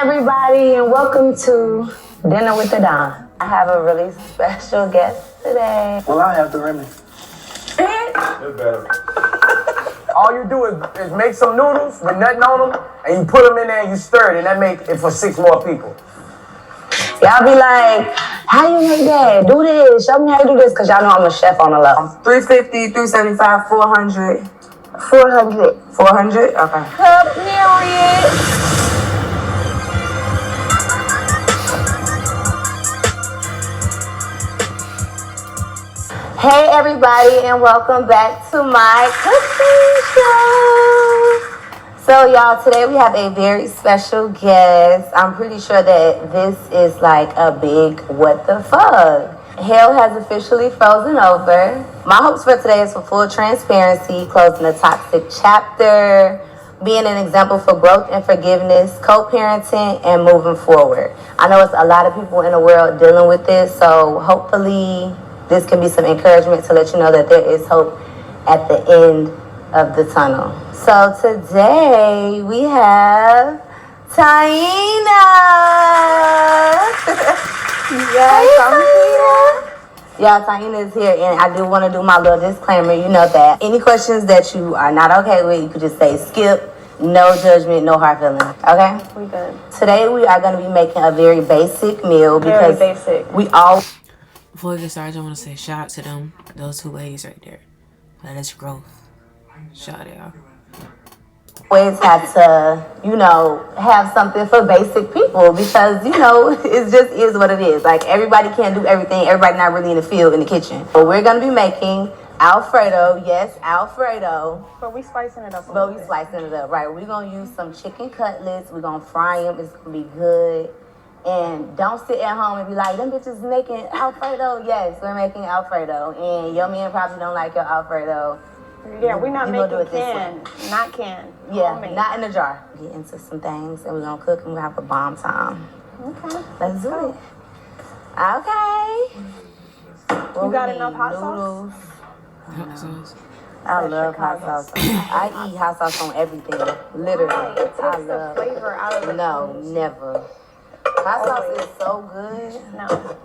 everybody, and welcome to Dinner with the Don. I have a really special guest today. Well, I have the remedy. It's better. All you do is make some noodles with nothing on them, and you put them in there and you stir it, and that makes it for 6 more people. Y'all be like, how you make that? Do this. Show me how you do this, because y'all know I'm a chef on the low. 350, 375, 400. 400. 400? Okay. Cup period. Hey everybody, and welcome back to my cooking show. So y'all, today we have a very special guest. I'm pretty sure that this is like a big what the fuck. Hell has officially frozen over. My hopes for today is for full transparency, closing a toxic chapter, being an example for growth and forgiveness, co-parenting, and moving forward. I know it's a lot of people in the world dealing with this, so hopefully this can be some encouragement to let you know that there is hope at the end of the tunnel. So today we have Taina. Y'all, Taina is here, and I do want to do my little disclaimer. You know that any questions that you are not okay with, you could just say skip. No judgment, no hard feelings. Okay? We good. Today we are going to be making a very basic meal because we all. Before we get started, I just want to say shout out to them, those two ladies right there. That is growth. Shout out, y'all. Always have to, have something for basic people because, it just is what it is. Like, everybody can't do everything. Everybody not really in the field, in the kitchen. But we're going to be making Alfredo. Yes, Alfredo. But we spicing it up Right. We're going to use some chicken cutlets. We're going to fry them. It's going to be good. And don't sit at home and be like, them bitches making Alfredo. Yes, we're making Alfredo. And your man probably don't like your Alfredo. Yeah, we're not making canned. Not canned. Yeah, not in the jar. Get into some things and we're going to cook and we're going to have a bomb time. Okay. Let's do it. Okay. You got enough hot sauce? Hot sauce. I love hot sauce. I eat hot sauce on everything. Literally. It takes the flavor out of it. No, never. Hot sauce is so good. No.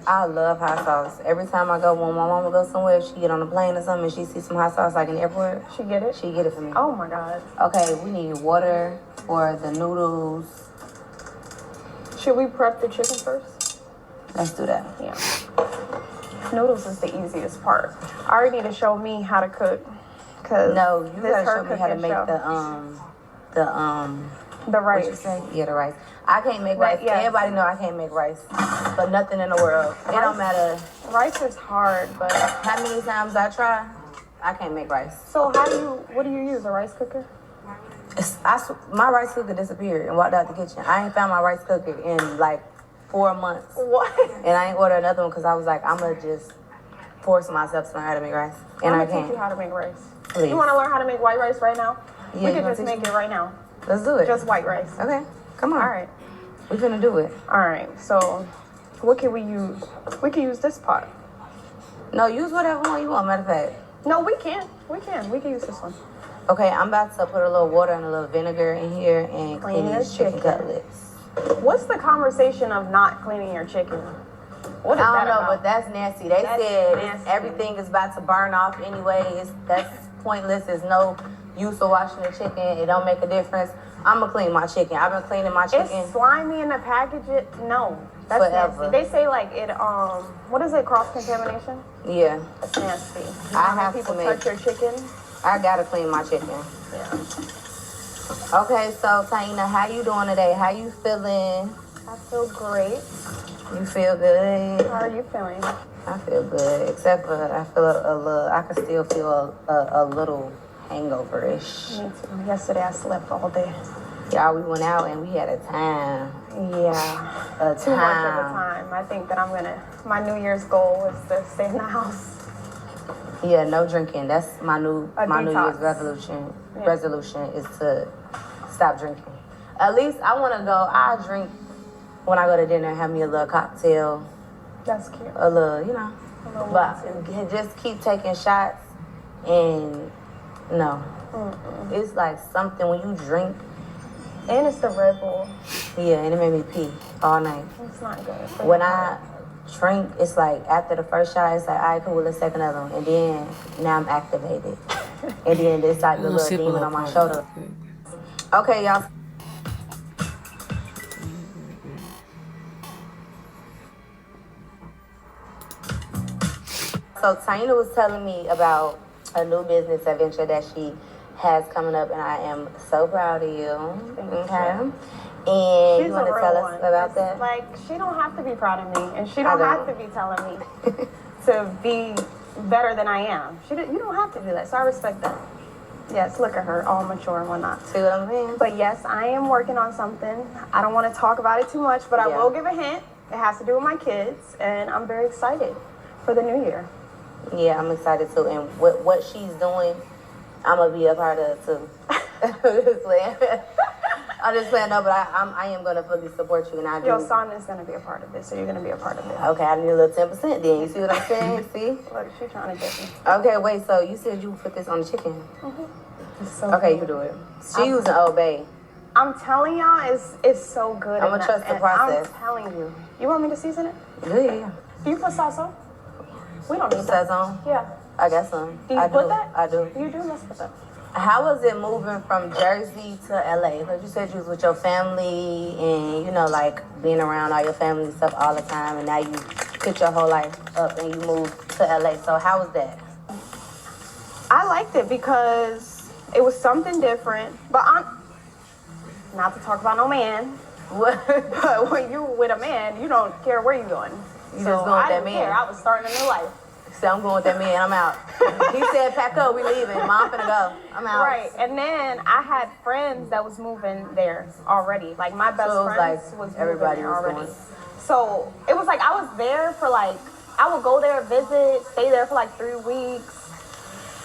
I love hot sauce. Every time I go, when my mama goes somewhere, she get on a plane or something, and she sees some hot sauce like in the airport. She get it? She get it for me. Oh my God. Okay, we need water for the noodles. Should we prep the chicken first? Let's do that. Yeah. Noodles is the easiest part. Ari need to show me how to cook. No, you gotta show me how to make the rice. What you say? Yeah, the rice. I can't make rice. Yes. Everybody know I can't make rice. For nothing in the world. It don't matter Rice is hard, but how many times I try, I can't make rice. so what do you use? A rice cooker? My rice cooker disappeared and walked out the kitchen. I ain't found my rice cooker in like 4 months. What? And I ain't ordered another one because I was like, I'm gonna just force myself to learn how to make rice. And I'm I gonna can't. teach you how to make rice. Please. You want to learn how to make white rice right now? Yeah, We can just make it right now. Let's do it. Just white rice. Okay, come on. All right. We finna do it. All right. So, what can we use? We can use this pot. No, use whatever one you want, matter of fact. No, we can. We can use this one. Okay, I'm about to put a little water and a little vinegar in here and clean these chicken cutlets. What's the conversation of not cleaning your chicken? What is I don't that know, about? but that's nasty. They said everything is about to burn off anyway. That's pointless. There's no use of washing the chicken. It don't make a difference. I'm gonna clean my chicken. I've been cleaning my chicken. It's slimy in the package. No, that's forever. nasty. They say like it. What is it? Cross contamination. Yeah, It's nasty. I have people to touch your chicken. I gotta clean my chicken. Yeah. Okay, so Taina, how you doing today? How you feeling? I feel great. You feel good? How are you feeling? I feel good, except for I feel a little. I can still feel a little hangover-ish. Me too. Yesterday I slept all day. Y'all, we went out and we had a time. Yeah. Too Much of a time. I think that my New Year's goal is to stay in the house. Yeah, no drinking. That's my New Year's detox. resolution is to stop drinking. At least I want to go. I drink when I go to dinner. Have me a little cocktail. That's cute. A little, But onesie. just keep taking shots and no. It's like something when you drink. And it's the Red Bull. Yeah, and it made me pee all night. It's not good. When I drink, it's like after the first shot, it's like, all right, cool, let's take another one. And then now I'm activated. And then there's like the We'll little sip a demon little on my part shoulder. real quick. Okay, y'all. So Taina was telling me about a new business adventure that she has coming up, and I am so proud of you. Okay. And She's you want a to real tell one. us about It's that? Like, she don't have to be proud of me, and she don't I have don't. to be telling me to be better than I am. You don't have to do that, so I respect that. Yes, look at her, all mature and whatnot. See what I'm saying? But yes, I am working on something. I don't want to talk about it too much, but I Yeah. will give a hint. It has to do with my kids, and I'm very excited for the new year. Yeah, I'm excited too. And what she's doing, I'm gonna be a part of too. I'm just playing. I'm just playing. No, but I am gonna fully support you, and I do. Your son is going to be a part of this, so you're going to be a part of it. Okay, I need a little 10% then. You see what I'm saying? See? Look, she's trying to get me. Okay, wait. So you said you put this on the chicken? It's so Okay, good. you do it. She using Old Bay. I'm telling y'all, it's so good. I'ma and trust the and process. I'm telling you. You want me to season it? Yeah. Do you put salsa? We don't need that. Sazon. Yeah. I got some. Do you I put do. that? I do. You do? Let's put that. How was it moving from Jersey to LA? Because you said you was with your family and, you know, like being around all your family and stuff all the time, and now you put your whole life up and you moved to LA. So how was that? I liked it because it was something different. But not to talk about no man, What? but when you're with a man, you don't care where you're going. You just going with I that didn't man. care. I was starting a new life. So I'm going with that man. I'm out. He said, pack up, we leaving. Mom finna go. I'm out. Right, and then I had friends that was moving there already. Like my best So it was friends like was moving everybody there was already. going. So it was like I was there for like I would go there, visit, stay there for like 3 weeks.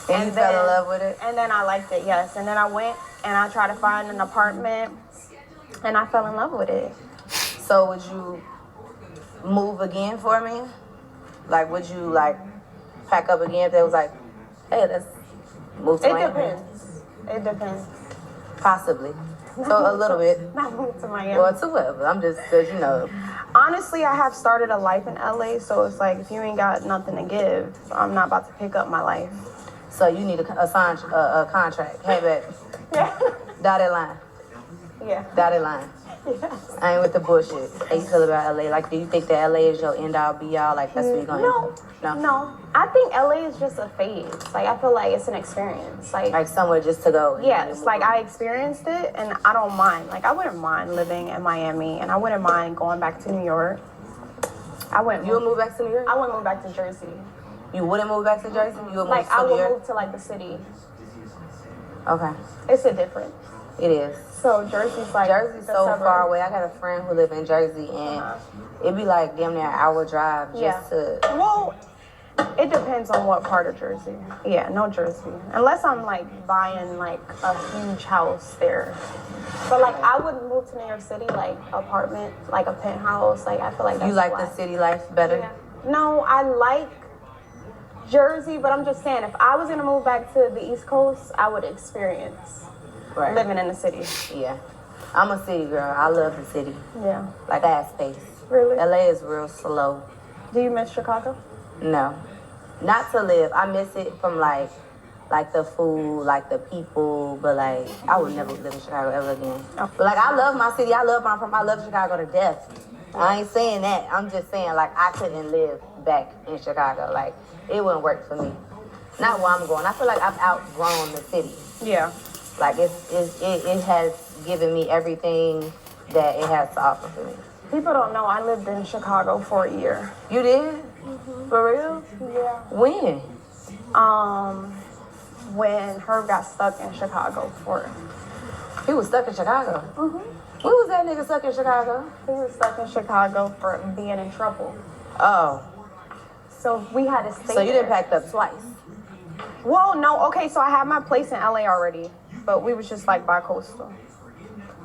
And you fell in love with it? And then I liked it, yes. And then I went and I tried to find an apartment, and I fell in love with it. So would you move again for me? Like, would you like pack up again if they was like, hey, let's move to It Miami? depends. It depends. Possibly. So a little bit. Not move to Miami. Or to whatever. I'm just, cause you know. Honestly, I have started a life in LA, so it's like if you ain't got nothing to give, I'm not about to pick up my life. So you need a contract. Hey, babe. Yeah. Dotted line. Yeah. Dotted line. Yes. I ain't with the bullshit. How you feel about LA? Like, do you think that LA is your end all be all? Like, that's where you're going? No. I think LA is just a phase. Like, I feel like it's an experience. Like somewhere just to go. Yes, like I experienced it and I don't mind. Like, I wouldn't mind living in Miami and I wouldn't mind going back to New York. You would move back to New York? I wouldn't move back to Jersey. You wouldn't move back to Jersey? You would move Like, to I New would York? move to like the city. Okay. It's a difference. It is. So Jersey's like Jersey's the so suburbs. far away. I got a friend who live in Jersey, and it'd be like damn near an hour drive just to. Well, it depends on what part of Jersey. Yeah, no Jersey. Unless I'm like buying like a huge house there. But like I would move to New York City, like apartment, like a penthouse. Like I feel like that's You like why. the city life better? Yeah. No, I like Jersey, but I'm just saying if I was gonna move back to the East Coast, I would experience Right. living in the city. Yeah. I'm a city girl. I love the city. Yeah. Like I have space. Really? LA is real slow. Do you miss Chicago? No. Not to live. I miss it from like the food, like the people, but like I would never live in Chicago ever again. Oh. But like I love my city. I love where I'm from. I love Chicago to death. I ain't saying that. I'm just saying like I couldn't live back in Chicago. Like it wouldn't work for me. Not where I'm going. I feel like I've outgrown the city. Yeah. Like it has given me everything that it has to offer for me. People don't know I lived in Chicago for a year. You did? For real? Yeah. When? When Herb got stuck in Chicago for. He was stuck in Chicago. When was that nigga stuck in Chicago? He was stuck in Chicago for being in trouble. Oh, So we had to stay so you didn't there. pack up twice. Well, no, okay, so I had my place in LA already, but we was just like bi-coastal.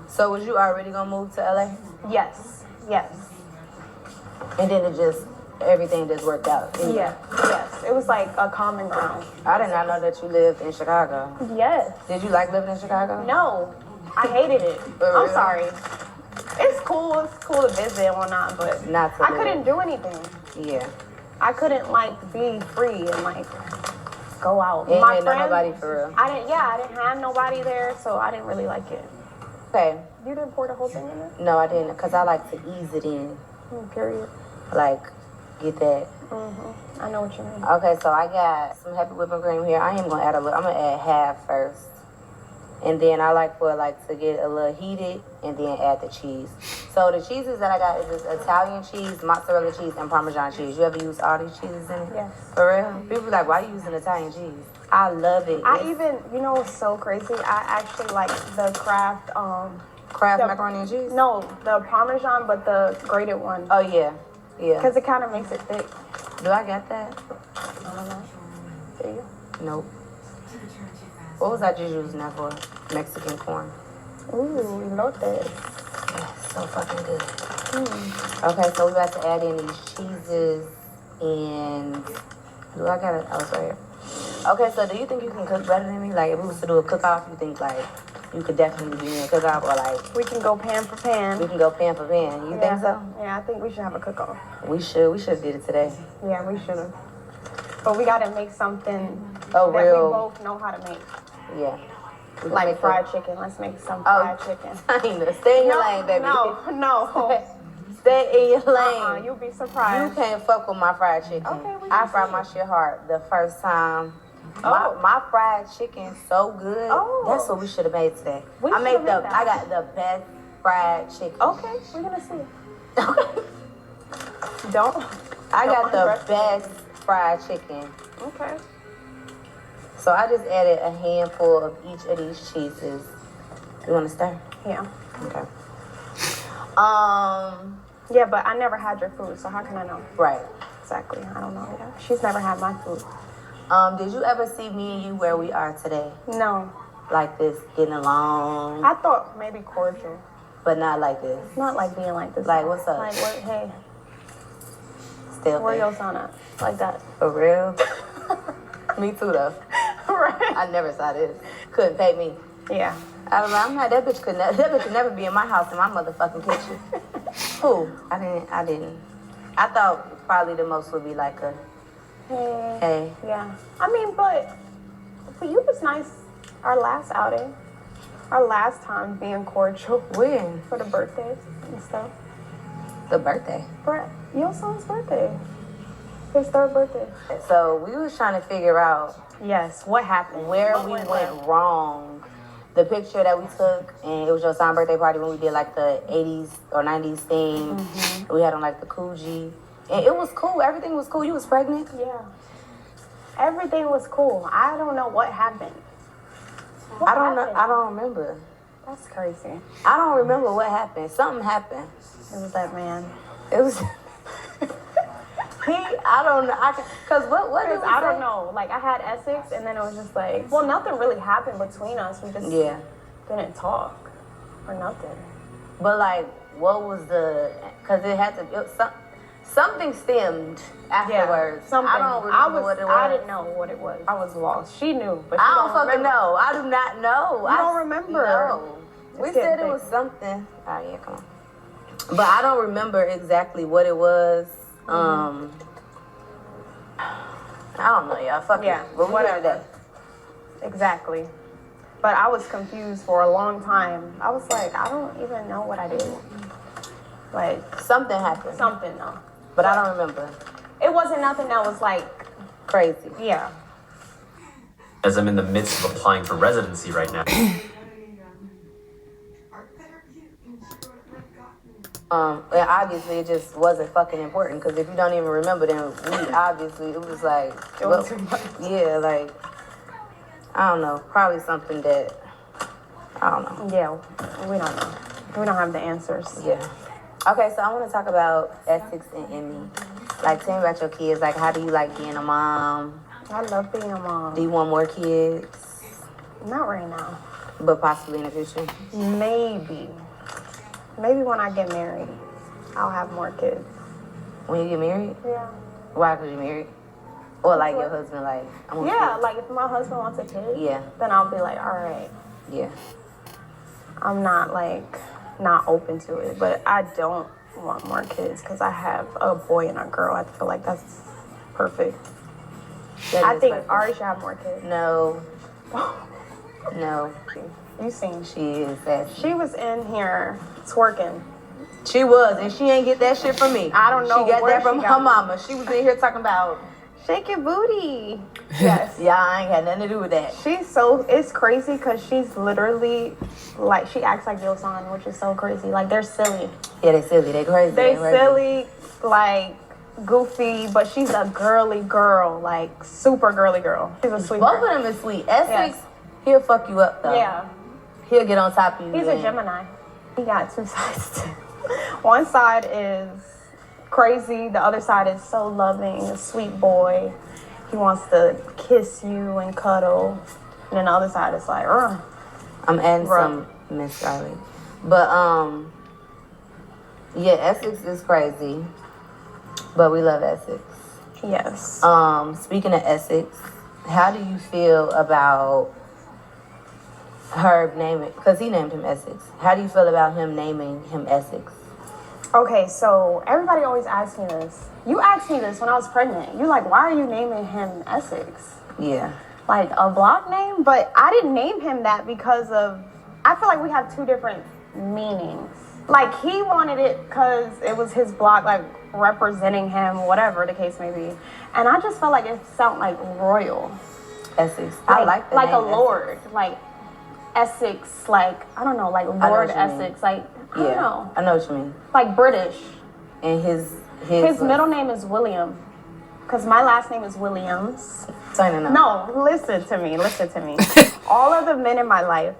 So was you already gonna move to LA? Yes, yes. And then everything just worked out. Yeah, yes. It was like a common ground. I did not know that you lived in Chicago. Yes. Did you like living in Chicago? No, I hated it. For I'm real? sorry. It's cool. It's cool to visit and whatnot, but Not to I live. couldn't do anything. Yeah. I couldn't like be free and like go out. Ain't My had friends, nobody for real. I didn't have nobody there, so I didn't really like it. Okay. You didn't pour the whole thing in there? No, I didn't, because I like to ease it in. Period. Like, get that. I know what you mean. Okay, so I got some heavy whipping cream here. I am going to add a little. I'm going to add half first. And then I like for it like to get a little heated and then add the cheese. So the cheeses that I got is this Italian cheese, mozzarella cheese, and Parmesan cheese. You ever use all these cheeses in it? Yes. For real? People be like, why you using Italian cheese? I love it. You know what's so crazy? I actually like the Kraft, Kraft the- macaroni and cheese? no, the Parmesan, but the grated one. Oh, yeah. Yeah. Because it kind of makes it thick. Do I got that? I don't know. Do you? Nope. What was I just using that for? Mexican corn. Ooh, elote. Yeah, so fucking good. Okay, so we about to add in these cheeses and do I got it? Oh, it's right here. Okay, so do you think you can cook better than me? Like, if we was to do a cook-off, you think, like, you could definitely be in a cook-off, or, like, We can go pan for pan. we can go pan for pan. You think so? Yeah, I think we should have a cook-off. We should have did it today. Yeah, we should have. But we gotta make something Oh, that real. we both know how to make. Yeah. We can Like make fried chicken. Let's make some Oh. fried chicken. Taina, stay in your lane, baby. No. Stay in your lane. You'll be You surprised. can't fuck with my fried chicken. Okay, we I can fried see. my shit hard the first time. Oh. My fried chicken so good. Oh. That's what we should have made today. We I should've made made that. I got the best fried chicken. Okay, we're gonna see. Okay. Don't. I got Don't the underestimate. best fried chicken. Okay. So I just added a handful of each of these cheeses. You want to stir? Yeah. Okay. Yeah, but I never had your food, so how can I know? Right. Exactly. I don't know. Yeah. She's never had my food. Did you ever see me and you where we are today? No. Like this, getting along, I thought maybe cordial. but not like this. Not like being like this. Like, what's up? Like, what? Hey, Still where there. your son at? Like that. For real? Me too, though. Right. I never saw this. Couldn't pay me. Yeah. I was like, I'm not, that bitch could never be in my house in my motherfucking kitchen. Who? I didn't. I thought probably the most would be like a, Hey. hey. Yeah. I mean, but you was nice our last outing. Our last time being cordial When? for the birthdays and stuff. The birthday. For your son's birthday. His third birthday. So we was trying to figure out Yes. What happened? where What we went went left? wrong. The picture that we took, and it was your son's birthday party when we did like the 80s or 90s theme. Mm-hmm. We had on like the Coogee. And it was cool. Everything was cool. You was pregnant? Yeah. Everything was cool. I don't know what happened. I don't know. I don't remember. That's crazy. I don't remember what happened. Something happened. It was that man. It was. I don't know. Cause what did we I say? don't know. Like I had Essex, and then it was just like, well, nothing really happened between us. We just Yeah. didn't talk or nothing. But like, what was the? Cause it had to. Something stemmed afterwards. Something. I don't remember what it was. I didn't know what it was. I was lost. She knew, but she I don't fucking remember. know. I do not know. You don't remember? No. We It's said it getting was thick. something. Oh yeah, come on. But I don't remember exactly what it was. I don't know, y'all. Fuck Yeah, it. But we whatever. did that. Exactly. But I was confused for a long time. I was like, I don't even know what I did. Like Something happened. something though. But I don't remember. It wasn't nothing that was like, Crazy. yeah. As I'm in the midst of applying for residency right now. And obviously it just wasn't fucking important, because if you don't even remember, then we obviously, it was like, It was too much. yeah, like, I don't know, probably something that, I don't know, Yeah, we don't know. We don't have the answers. yeah. Okay, so I want to talk about Essex and Emmy. Like, tell me about your kids. Like, how do you like being a mom? I love being a Do mom. you want more kids? Not right now. But possibly in the future? Maybe. Maybe when I get married, I'll have more kids. When you get married? Yeah. Why? Because you're married? Or like your husband, like, I want Yeah, kids. like if my husband wants a kid, Yeah. then I'll be like, all right. Yeah. I'm not like not open to it. But I don't want more kids because I have a boy and a girl. I feel like that's perfect. I think Ari should have more kids. No. No. You seen? She is that. She was in here twerking. She was, and she ain't get that shit from me. I don't know. She got where that from she her got mama. She was in here talking about shake your booty. Yes. Yeah, I ain't got nothing to do with that. It's crazy because she's literally like, she acts like your son, which is so crazy. Like, they're silly. Yeah, they silly. They crazy. They crazy. silly, like, goofy, but she's a girly girl, like, super girly girl. She's a sweet Both girl. of them is sweet. Essex, he'll fuck you up, though. Yeah. He'll get on top of you. He's a Gemini. He got two sides, too. One side is crazy. The other side is so loving, a sweet boy. He wants to kiss you and cuddle. And then the other side is like, ugh. I'm adding some Miss Riley. But, yeah, Essex is crazy. But we love Essex. Yes. Speaking of Essex, how do you feel about her naming, because he named him Essex. How do you feel about him naming him Essex? Okay, so everybody always asks me this. You asked me this when I was pregnant. You like, why are you naming him Essex? Yeah. Like a block name? But I didn't name him that because of, I feel like we have two different meanings. Like he wanted it because it was his block, like representing him, whatever the case may be. And I just felt like it sounded like royal. Essex. I like that. Like name, a lord. Essex. Like Essex, like, I don't know, like Lord Essex. Like, I don't know. I know what you mean. Like British. And his middle name is William. Because my last name is Williams. No, listen to me. All of the men in my life,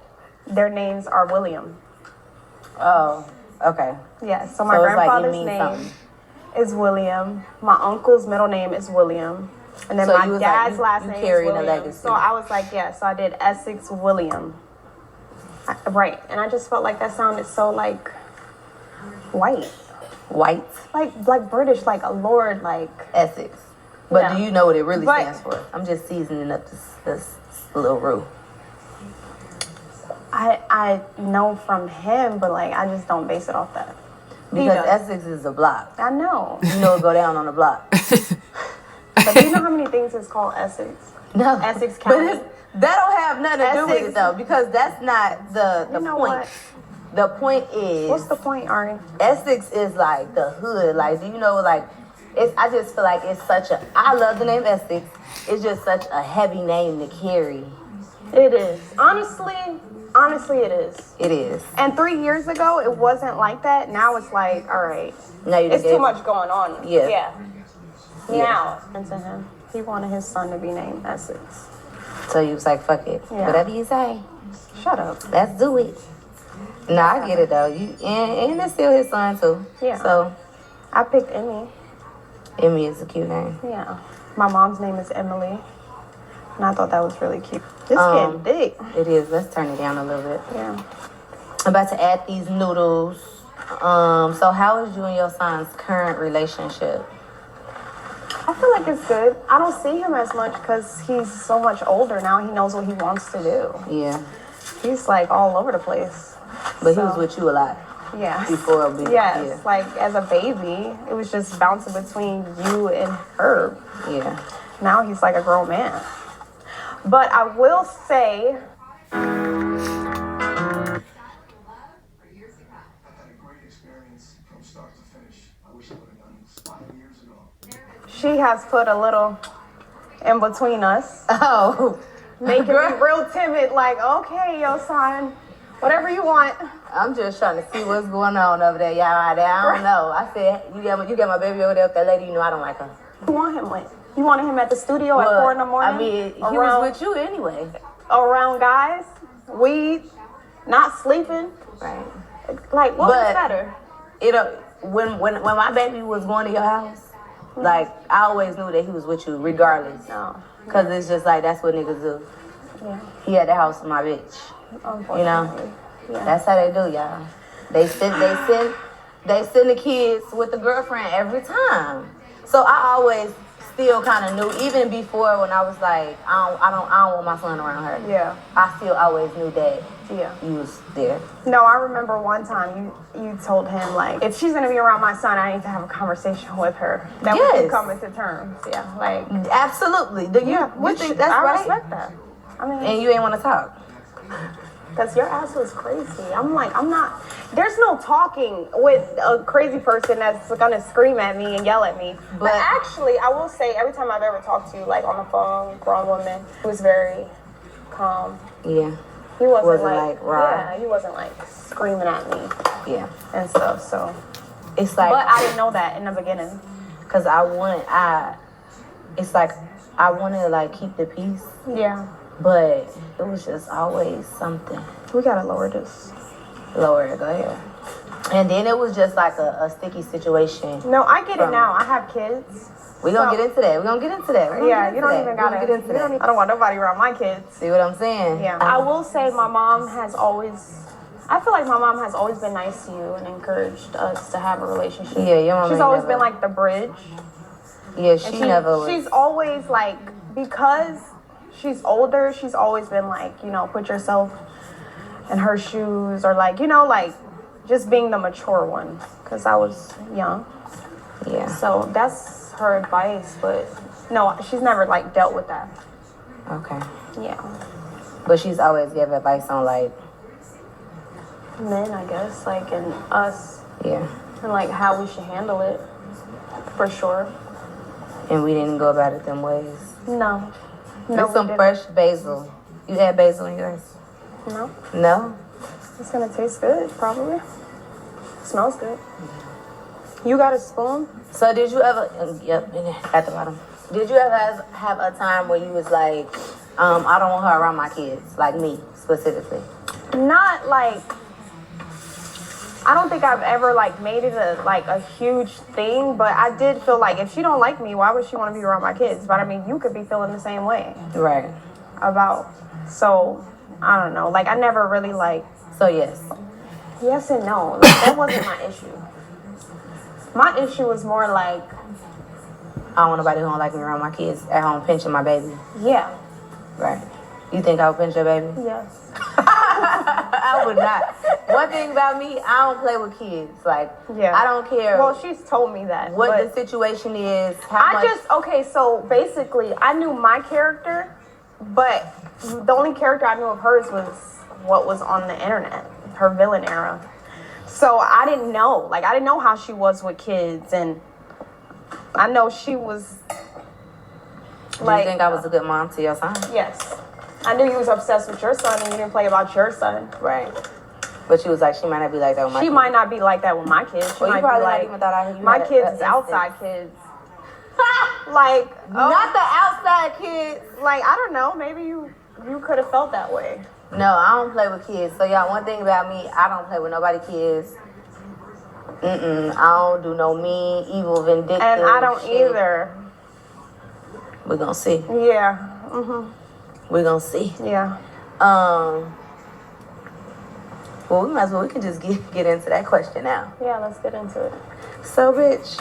their names are William. Oh, okay. Yeah, so my grandfather's like name is William. My uncle's middle name is William. And then my dad's last name is William. So I was like, yeah, so I did Essex William. Right. And I just felt like that sounded so like white. White? Like British, like a lord, like Essex. But yeah. Do you know what it really stands for? I'm just seasoning up this little roux. I know from him, but like I just don't base it off that. Because Essex is a block. I know. You know it go down on a block. But do you know how many things it's called Essex? No. Essex County. But that don't have nothing to do with it though, because that's not the you know point. What? The point is, what's the point, Ari? Essex is like the hood. Like, do you know, like, I just feel like it's such a, I love the name Essex. It's just such a heavy name to carry. It is. Honestly, it is. It is. And 3 years ago, it wasn't like that. Now it's like, all right. Now it's too much going on. Yeah. Now, and to him, he wanted his son to be named Essex. So he was like, fuck it. Yeah. Whatever you say. Shut up. Let's do it. No, I get it though. And it's still his son too. Yeah. So I picked Emmy. Emmy is a cute name. Yeah. My mom's name is Emily. And I thought that was really cute. This getting big. It is. Let's turn it down a little bit. Yeah. I'm about to add these noodles. So how is you and your son's current relationship? I feel like it's good. I don't see him as much because he's so much older now. He knows what he wants to do. Yeah. He's like all over the place. But he was with you a lot. Yeah. Before yes. Like as a baby, it was just bouncing between you and Herb. Yeah. Now he's like a grown man. But I will say, she has put a little in between us. Oh. Making me real timid, like, okay, yo, son, whatever you want. I'm just trying to see what's going on over there, y'all. I don't know. I said, you got my baby over there with that lady, you know I don't like her. You want him with? You wanted him at the studio at 4 a.m? I mean, he was with you anyway. Around guys, weed, not sleeping. Right. Like, what was better? When my baby was going to your house, like, I always knew that he was with you regardless. No. Because it's just like, that's what niggas do. Yeah. He at the house with my bitch. You know? Yeah. That's how they do, y'all. They send the kids with the girlfriend every time. So I always still kind of knew, even before when I was like, I don't want my son around her. Yeah. I still always knew that Yeah. you was there. No, I remember one time you told him, like, if she's going to be around my son, I need to have a conversation with her. That we can come into terms. Yeah, like. Absolutely. You think that's I right? respect that. I mean. And you ain't want to talk. Because your ass was crazy. I'm not. There's no talking with a crazy person that's gonna scream at me and yell at me. But actually, I will say, every time I've ever talked to you, like on the phone, grown woman, he was very calm. Yeah. He wasn't like raw. yeah, he wasn't like screaming at me. Yeah. And stuff. So it's like. But I didn't know that in the beginning. Cause it's like I want to like keep the peace. Yeah. But it was just always something. We gotta lower this. Lower it, go ahead. And then it was just like a sticky situation. No, I get it now. I have kids. We're gonna get into that. We're gonna get into that. Yeah, you don't even gotta get into that. I don't want nobody around my kids. See what I'm saying? Yeah. I will say my mom has always, I feel like my mom has always been nice to you and encouraged us to have a relationship. Yeah, your mom. She's always been like the bridge. Yeah, she never was. She's always like, because she's older, she's always been like, you know, put yourself in her shoes, or like, you know, like just being the mature one, because I was young. Yeah. So that's her advice, but no, she's never like dealt with that. Okay. Yeah. But she's always gave advice on like men, I guess, like, and us. Yeah. And like how we should handle it, for sure. And we didn't go about it them ways. No. There's some fresh basil. You had basil in yours? No. No? It's gonna taste good, probably. Smells good. You got a spoon? So did you ever, yep, at the bottom. Did you ever have a time where you was like, I don't want her around my kids, like me, specifically? Not like, I don't think I've ever like made it a huge thing, but I did feel like if she don't like me, why would she want to be around my kids? But I mean, you could be feeling the same way. Right. So, I don't know, like I never really like. So yes. Yes and no, like, that wasn't my issue. My issue was more like, I don't want nobody who don't like me around my kids at home pinching my baby. yeah. Right. You think I would pinch your baby? Yes. I would not. One thing about me, I don't play with kids. Like, yeah. I don't care. Well, she's told me that. What the situation is, how much. Okay, so basically, I knew my character, but the only character I knew of hers was what was on the internet, her villain era. So I didn't know. Like, I didn't know how she was with kids, and I know she was. Do you think I was a good mom to your son? Yes. I knew you was obsessed with your son and you didn't play about your son. Right. But she was like, she might not be like that with my kids. She might not be like that with my kids. She well, might you probably be like, not even thought I had my kids is outside kids. Like, not the outside kids. Like, I don't know. Maybe you could have felt that way. No, I don't play with kids. So y'all, one thing about me, I don't play with nobody kids. I don't do no mean, evil, vindictive and I don't shit. either. We're gonna see. Yeah. We're gonna see. Yeah. Well, we can just get into that question now. Yeah, let's get into it. So, bitch.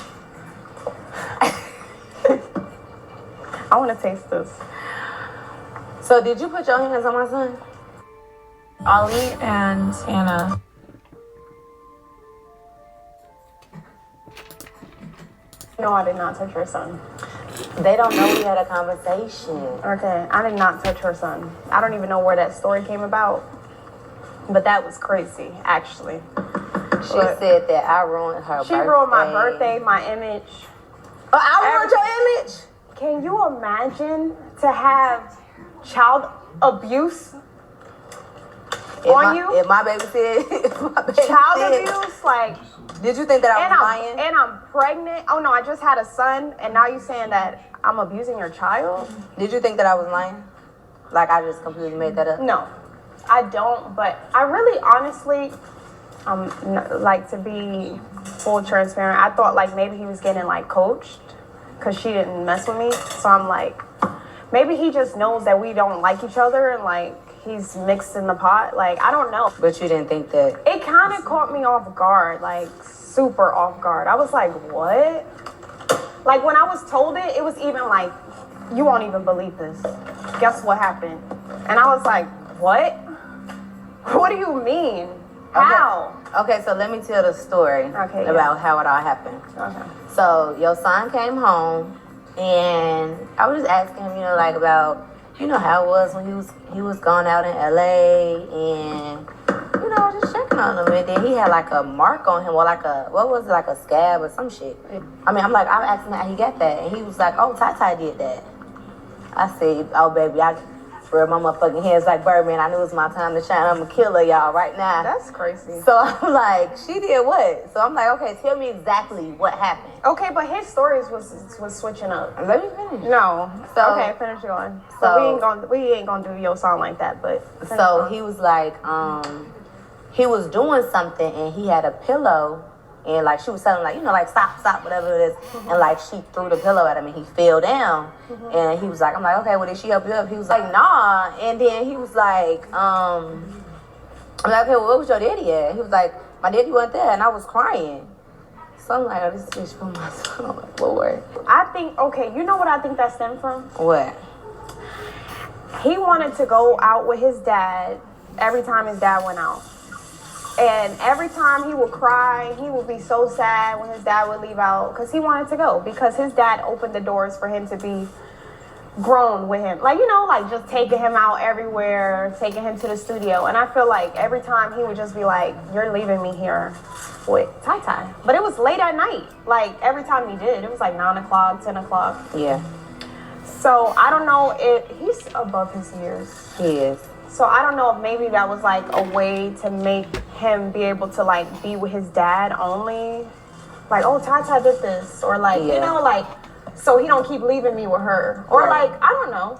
I want to taste this. So, did you put your hands on my son? Ollie and Anna. No, I did not touch her son. They don't know we had a conversation. Okay, I did not touch her son. I don't even know where that story came about. But that was crazy, actually. She said that I ruined her birthday. She ruined my birthday, my image. Oh, I ruined your image? Can you imagine to have child abuse on you? If my baby said... Child abuse? Like... Did you think that I was lying? And I'm pregnant. Oh, no, I just had a son, and now you're saying that I'm abusing your child? Did you think that I was lying? Like, I just completely made that up? No, I don't, but I really, honestly, like, to be full transparent, I thought, like, maybe he was getting, like, coached, because she didn't mess with me, so I'm like, maybe he just knows that we don't like each other, and, like, he's mixed in the pot. Like, I don't know. But you didn't think that... It kind of caught me off guard, like, super off guard. I was like, what? Like when I was told it, it was even like, you won't even believe this. Guess what happened? And I was like, what? What do you mean? How? Okay, so let me tell the story about how it all happened. Okay. So your son came home, and I was just asking him, like about, how it was when he was gone out in LA, and just checking on him. And then he had like a mark on him, or like a scab or some shit. I mean, I asked him how he got that, and he was like, oh, Ty did that. I said, oh baby, I spread my motherfucking hands like Birdman. I knew it was my time to shine. I'm a killer, y'all, right now. That's crazy. So I'm like, she did what? So I'm like, okay, tell me exactly what happened. Okay, but his stories was switching up. Let me finish. No. So, okay, finish going. So we ain't gonna do your song like that, but so he was like, he was doing something and he had a pillow, and like she was telling him, like, stop, whatever it is. And like she threw the pillow at him and he fell down. And he was like, I'm like, okay, well, did she help you up? He was like, nah. And then he was like, I'm like, okay, well, what was your daddy at? He was like, my daddy wasn't there, and I was crying. So I'm like, oh, this bitch put my son on my Lord. I think, okay, you know what I think that stemmed from? What? He wanted to go out with his dad every time his dad went out. And every time he would cry, he would be so sad when his dad would leave out, because he wanted to go, because his dad opened the doors for him to be grown with him. Like, just taking him out everywhere, taking him to the studio. And I feel like every time he would just be like, you're leaving me here with Ty. But it was late at night. Like, every time he did, it was like 9 o'clock, 10 o'clock. Yeah. So I don't know if he's above his years. He is. So I don't know if maybe that was like a way to make him be able to like be with his dad only. Like, oh, Ty did this. Or like, so he don't keep leaving me with her. Or like, I don't know.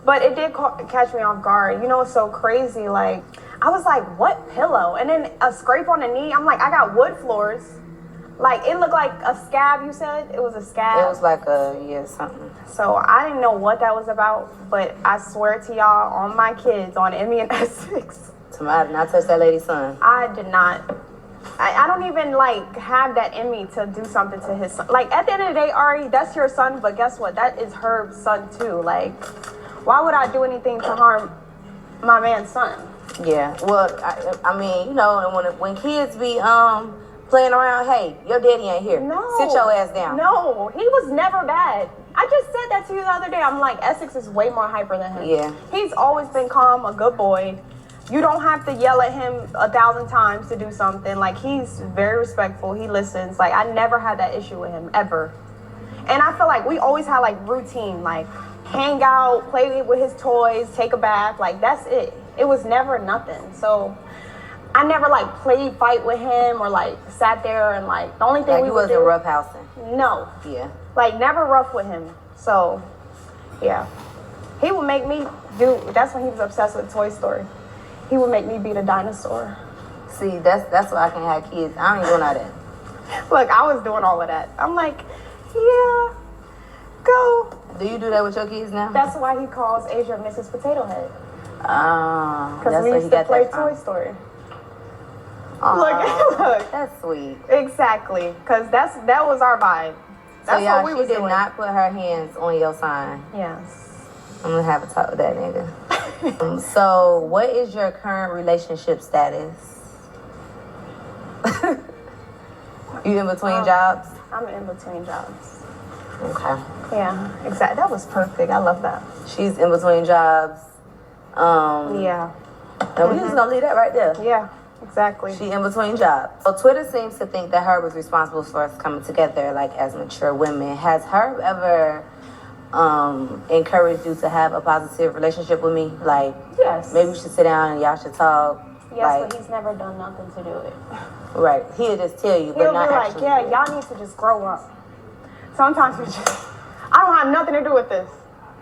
But it did catch me off guard. It's so crazy. Like, I was like, what pillow? And then a scrape on the knee. I'm like, I got wood floors. Like, it looked like a scab, you said? It was a scab? It was like something. So I didn't know what that was about, but I swear to y'all, on my kids, on Emmy and Essex. I did not touch that lady's son. I did not. I don't even, have that in me to do something to his son. Like, at the end of the day, Ari, that's your son, but guess what? That is her son, too. Like, why would I do anything to harm my man's son? Yeah. Well, I mean, when kids be, playing around, hey, your daddy ain't here. No. Sit your ass down. No, he was never bad. I just said that to you the other day. I'm like, Essex is way more hyper than him. Yeah. He's always been calm, a good boy. You don't have to yell at him 1,000 times to do something. Like, he's very respectful. He listens. Like, I never had that issue with him, ever. And I feel like we always had, routine. Like, hang out, play with his toys, take a bath. Like, that's it. It was never nothing. So I never played fight with him or sat there and the only thing we would do. He wasn't roughhousing. No. Yeah. Never rough with him. So yeah, he would make me do. That's when he was obsessed with Toy Story. He would make me beat a dinosaur. See, that's why I can't have kids. I don't even doing all that. Look, I was doing all of that. I'm like, yeah, go. Do you do that with your kids now? That's why he calls Asia Mrs. Potato Head. Because we used to play Toy Story. Look, that's sweet. Exactly, because that was our vibe. That's so what we was did doing. not put her hands on your sign. Yes. I'm gonna have a talk with that nigga. So, what is your current relationship status? You in between jobs? I'm in between jobs. Okay. Yeah, exactly. That was perfect. I love that. She's in between jobs. Yeah. And we just gonna leave that right there. Yeah, exactly. She in between jobs. So Twitter seems to think that Herb was responsible for us coming together, as mature women. Has Herb ever encouraged you to have a positive relationship with me? Yes. Maybe we should sit down and y'all should talk. Yes, but he's never done nothing to do it. Right. He'll just tell you, but not actually. He'll be y'all need to just grow up. Sometimes we just, I don't have nothing to do with this.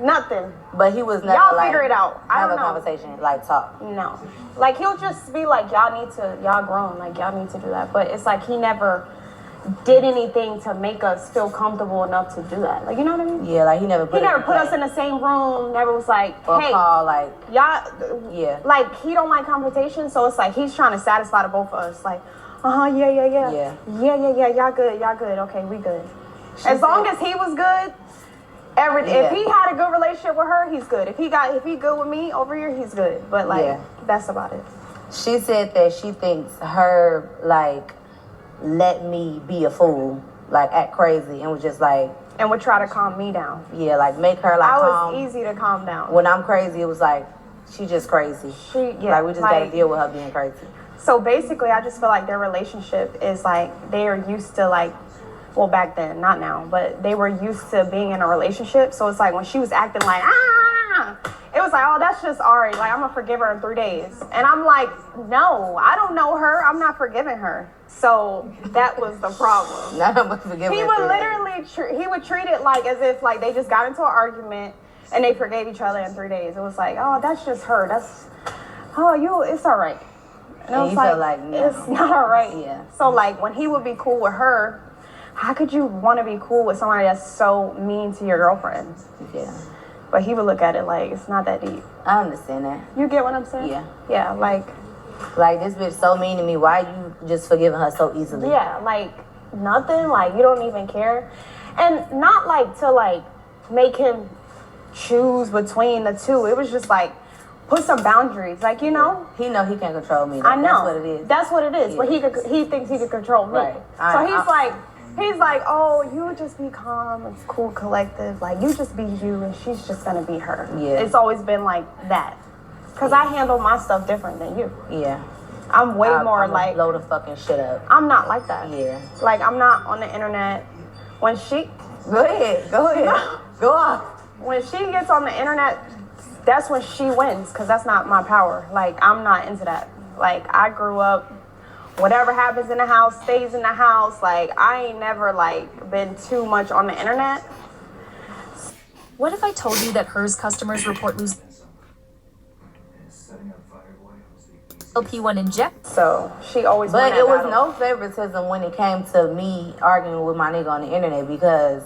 Nothing. But he was never y'all figure it out. I have don't a know. conversation, talk. No. He'll just be y'all grown, y'all need to do that. But it's he never did anything to make us feel comfortable enough to do that. You know what I mean? Yeah, he never put us in the same room, never was or hey, call, y'all, yeah. He don't like confrontation, so it's he's trying to satisfy the both of us. Yeah, y'all good, okay, we good. As long as he was good, if he had a good relationship with her, he's good. If he good with me over here, he's good. But like that's about it. She said that she thinks her like let me be a fool, like act crazy, and was just like, and would try to calm me down. Yeah, like make her like calm. I was easy to calm down. When I'm crazy, it was like she just crazy. Like we just gotta deal with her being crazy. So basically, I just feel like their relationship is like they are used to like, well back then, not now, but they were used to being in a relationship. So it's like when she was acting like it was like, oh, that's just Ari. Like I'm gonna forgive her in 3 days, and I'm like, no, I don't know her. I'm not forgiving her. So that was the problem. Not I'm gonna forgive her. He would literally he would treat it like as if like they just got into an argument and they forgave each other in 3 days. It was like, oh, that's just her. It's all right. And it was like, no. It's not all right. Yeah. So like when he would be cool with her, how could you want to be cool with somebody that's so mean to your girlfriend? Yeah. But he would look at it like it's not that deep. I understand that. You get what I'm saying? Yeah. Yeah, like this bitch so mean to me. Why you just forgiving her so easily? Yeah, like nothing. Like you don't even care, and not like to like make him choose between the two. It was just like put some boundaries. Like He know he can't control me. I know. That's what it is. That's what it is. Yeah. But he thinks he could control me. Right. He's like, oh, you just be calm and cool, collective. Like, you just be you, and she's just gonna be her. Yeah. It's always been like that. Cause I handle my stuff different than you. Yeah. I'm way more I'm like blow the fucking shit up. I'm not like that. Yeah. Like I'm not on the internet. When she Go ahead. Go off. When she gets on the internet, that's when she wins. Cause that's not my power. Like I'm not into that. Like I grew up. Whatever happens in the house stays in the house. Like I ain't never like been too much on the internet. What if I told you that hers customers report losing LP1 inject? So she always. But it was no favoritism when it came to me arguing with my nigga on the internet because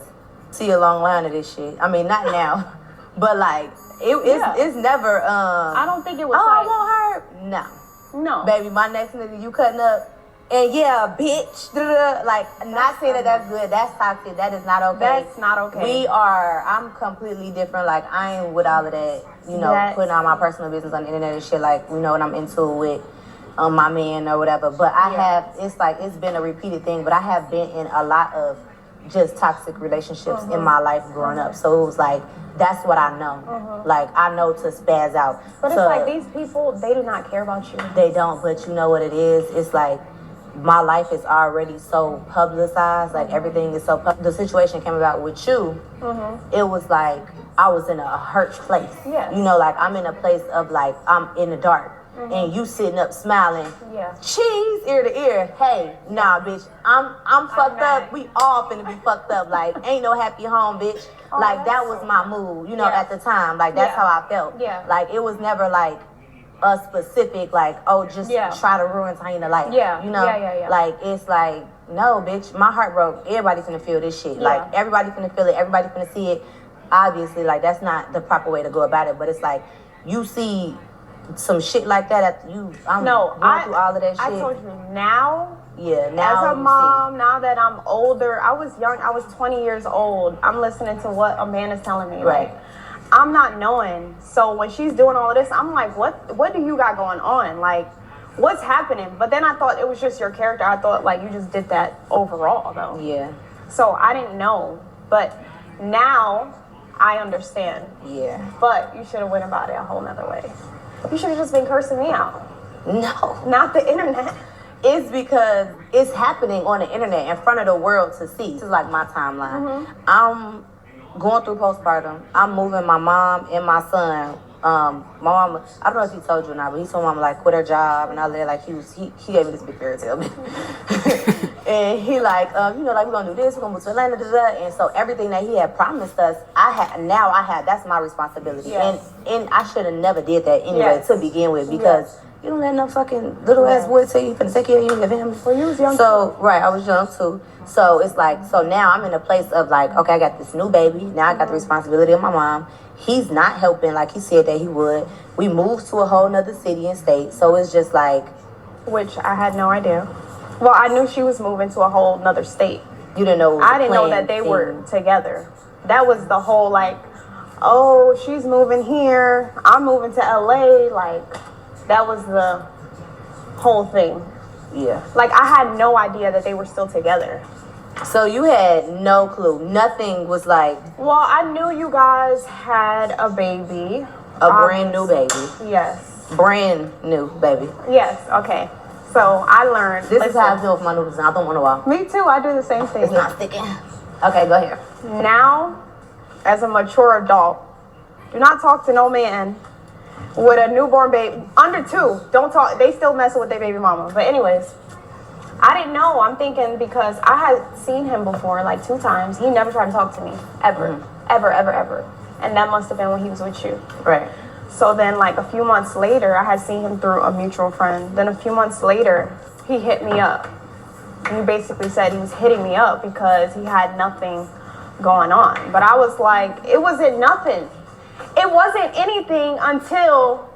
see a long line of this shit. I mean, not now, but like it's never. I don't think it was. I want her. No. No. Baby, my next nigga, you cutting up. And yeah, bitch. Like, not saying that that's good. That's toxic. That is not okay. That's not okay. I'm completely different. Like, I ain't with all of that, putting all my personal business on the internet and shit. Like, what I'm into with my man or whatever. But it's been a repeated thing. But I have been in a lot of just toxic relationships in my life growing up. So it was like, that's what I know. Like, I know to spaz out. But it's like these people, they do not care about you. They don't, but you know what it is? It's like, my life is already so publicized. Like, everything is so the situation came about with you. It was like, I was in a hurt place. Yes. Like, I'm in a place of, like, I'm in the dark. And you sitting up smiling. Yeah. Cheese ear to ear. Hey, nah, bitch. I'm fucked up. We all finna be fucked up. Like, ain't no happy home, bitch. Like, that was my mood, at the time. Like, that's how I felt. Yeah. Like, it was never like a specific, like, oh, just try to ruin Taina life. Yeah. Yeah. Like, it's like, no, bitch, my heart broke. Everybody finna feel this shit. Yeah. Like, everybody finna feel it. Everybody finna see it. Obviously, like, that's not the proper way to go about it. But it's like, you see some shit like that after going through all of that shit. I told you now. Yeah, now as a mom, now that I'm older, I was young. I was 20 years old. I'm listening to what a man is telling me. Right. Like, I'm not knowing. So when she's doing all of this, I'm like, what do you got going on? Like, what's happening? But then I thought it was just your character. I thought like you just did that overall though. Yeah. So I didn't know, but now I understand. Yeah. But you should have went about it a whole nother way. You should have just been cursing me out. No. Not the internet. It's because it's happening on the internet in front of the world to see. This is like my timeline. I'm going through postpartum. I'm moving my mom and my son. My mama, I don't know if he told you or not, but he told mama like quit her job and all that. Like he gave me this big fairy tale. And he like, like we're gonna do this, we're gonna move to Atlanta, and so everything that he had promised us, I had. That's my responsibility. Yes. And I should have never did that anyway to begin with because you don't let no fucking little ass boy tell you finna take care of you and your family. Well, you was young. So right, I was young too. So it's like, so now I'm in a place of like, okay, I got this new baby. Now I got the responsibility of my mom. He's not helping like he said that he would. We moved to a whole nother city and state. So it's just like, which I had no idea. Well, I knew she was moving to a whole nother state. You didn't know. I didn't know that they were together. That was the whole like, oh, she's moving here, I'm moving to LA. Like, that was the whole thing. Yeah. Like, I had no idea that they were still together. So you had no clue. Nothing was like. Well, I knew you guys had a baby. A brand new baby. Yes. Brand new baby. Yes. Okay. So I learned. This is how I feel with my noodles. I don't want to walk. Me too. I do the same thing. It's not sticking. Okay, go ahead. Now, as a mature adult, do not talk to no man with a newborn baby under 2. Don't talk. They still messing with their baby mama. But anyways, I didn't know. I'm thinking because I had seen him before like 2 times. He never tried to talk to me ever, ever. And that must have been when he was with you. Right. So then like a few months later, I had seen him through a mutual friend. Then a few months later, he hit me up. He basically said he was hitting me up because he had nothing going on. But I was like, it wasn't nothing. It wasn't anything until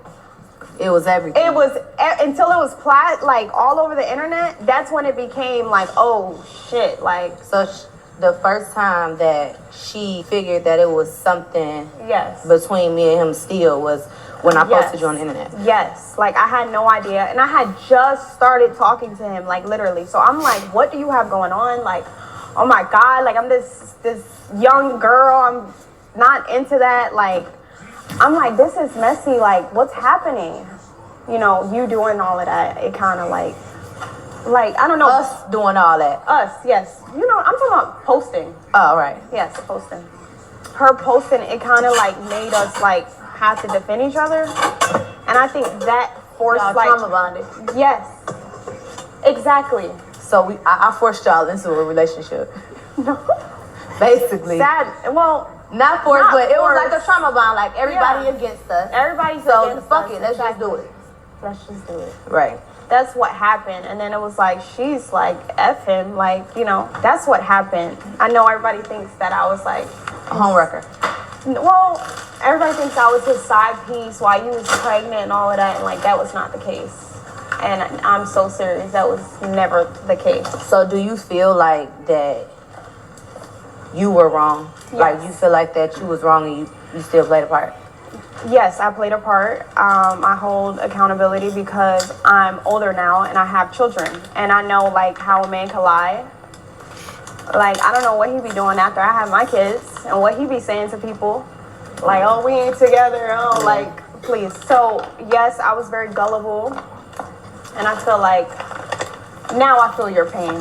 it was everything. It was until it was like all over the internet. That's when it became like, oh shit. Like, so the first time that she figured that it was something between me and him still was when I posted you on the internet. Yes. Like, I had no idea. And I had just started talking to him, like, literally. So I'm like, what do you have going on? Like, oh my God. Like, I'm this young girl. I'm not into that. Like, I'm like, this is messy. Like, what's happening? You know, you doing all of that. It kind of like, I don't know. Us doing all that. Us, yes. You know, I'm talking about posting. Oh, right. Yes, posting. Her posting, it kind of like made us like have to defend each other. And I think that forced like trauma bonded. Yes. Exactly. So I forced y'all into a relationship. No. Basically. Sad. Well, not forced, but it was like a trauma bond. Like everybody against us. Everybody's so against fuck us. it. Let's just do it. Let's just do it. Right. That's what happened. And then it was like, she's like, F him. Like, you know, that's what happened. I know everybody thinks that I was like a homewrecker. Well, everybody thinks I was his side piece while you was pregnant and all of that. And like, that was not the case. And I'm so serious. That was never the case. So do you feel like that you were wrong? Yes. Like you feel like that you was wrong and you still played a part? Yes, I played a part. I hold accountability because I'm older now and I have children. And I know like how a man can lie. Like, I don't know what he be doing after I have my kids and what he be saying to people. Like, oh, we ain't together. Oh, like, please. So, yes, I was very gullible. And I feel like, now I feel your pain.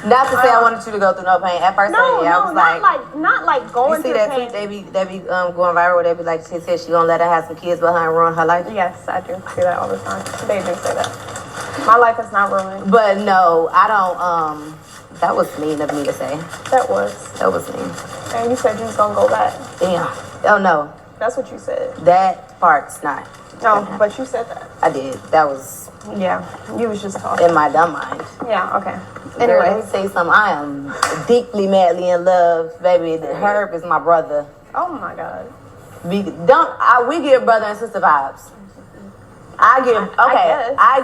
Not to say I wanted you to go through no pain. At first, I was not like going through pain. You see that tweet they be going viral where they be like, she said she gonna let her have some kids behind and ruin her life? Yes, I do see that all the time. They do say that. My life is not ruined. But no, I don't, that was mean of me to say. That was mean. And you said you was gonna go back. Damn. Oh no. That's what you said. That part's not. No, but you said that. I did. That was. Yeah, you was just talking. In my dumb mind. Yeah, okay. Anyway, Anyway. let me say something. I am deeply, madly in love, baby. Herb is my brother. Oh my God. We give brother and sister vibes. I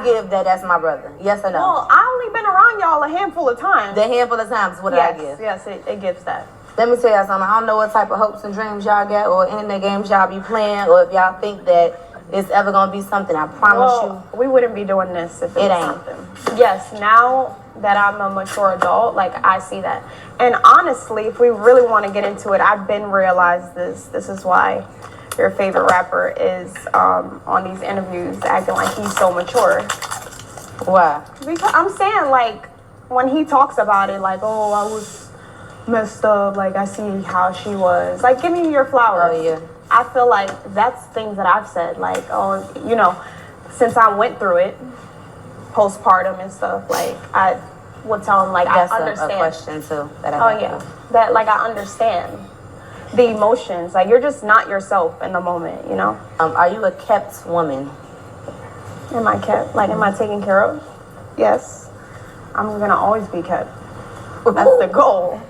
give that's my brother. Yes or no? Well, I only been around y'all a handful of times. The handful of times, what did I give? Yes, it gives that. Let me tell y'all something. I don't know what type of hopes and dreams y'all got or internet games y'all be playing or if y'all think that it's ever going to be something. I promise we wouldn't be doing this if it was ain't. something. Yes, now that I'm a mature adult, like I see that. And honestly, if we really want to get into it, I've been realized this. This is why your favorite rapper is on these interviews acting like he's so mature. Why? Because I'm saying, like, when he talks about it, like, oh, I was messed up, like, I see how she was. Like, give me your flowers. Oh, yeah. I feel like that's things that I've said, like, oh, you know, since I went through it, postpartum and stuff, like, I would tell him, like, that's I understand. That's a question, too, that I have. That, like, I understand the emotions. Like, you're just not yourself in the moment, you know? Are you a kept woman? Am I kept? Like, am I taken care of? Yes. I'm going to always be kept. That's the goal.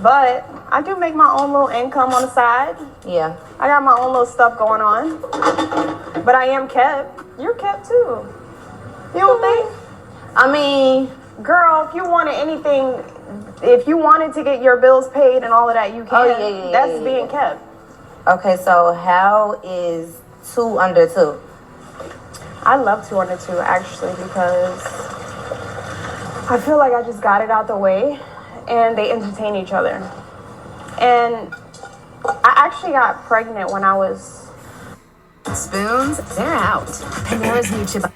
But I do make my own little income on the side. Yeah. I got my own little stuff going on. But I am kept. You're kept, too. You don't think? I mean, girl, if you wanted anything, if you wanted to get your bills paid and all of that, you can. Oh, yeah, That's being kept. Okay, so how is 2 under 2? I love 2 under 2 actually because I feel like I just got it out the way and they entertain each other. And I actually got pregnant when I was... Spoons, they're out. Panera's new chip.